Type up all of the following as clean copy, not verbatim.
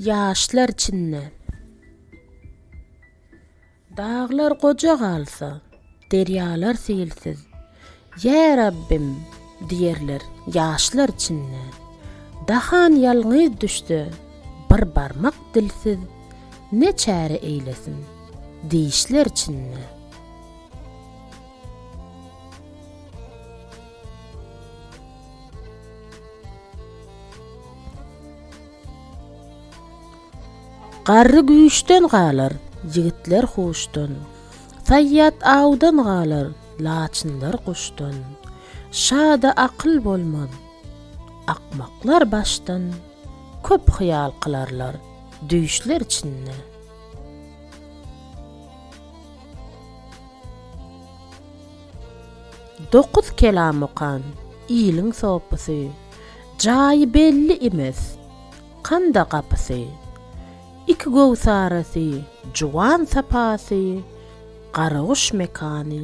Yaşlar çinne. Dağlar koca kalsa, deryalar seyilsiz. Ya Rabbim diyerler yaşlar çinne. Dahan yalğız düştü, bir barmak dilsiz. Ne çare eylesin, deyişler çinne. Garry güýçden galar, jigitler hoşdan. Sayyat awdan galar, laçynlar kuşdan. Şada akyl bolmaz, akmaklar başdan. Köp hyýal kılarlar, düýüşler içinde. Dokuz kelam okan, iyiliň sopasy. Jaýy belli emes, kanda gapysy. İki gowsarasy, juwan sapasy, garaguş mekany,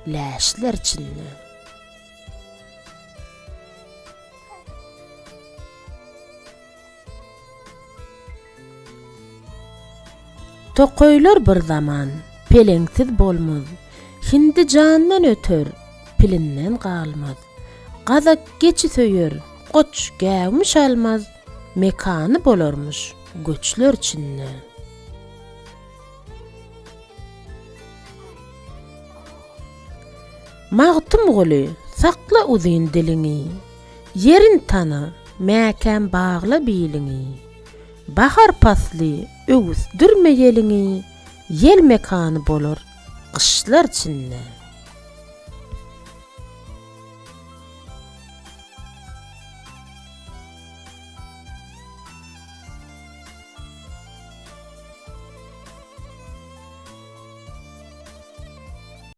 läşler içinde. Tokoylar bir zaman pelengsiz bolmaz. Hindi jandan ötür, pilinden galmaz. Gazak geçi söýür, goç gäwmiş almaz. Mekany bolarmış göçler içinde. Magtym goly, sakla uzyn diliňi. Yerin tana, mäkän bagla biliňi. Bahar pasly, öwüsdürme yeliňi. Yel mekany bolar, gyşlar içinde.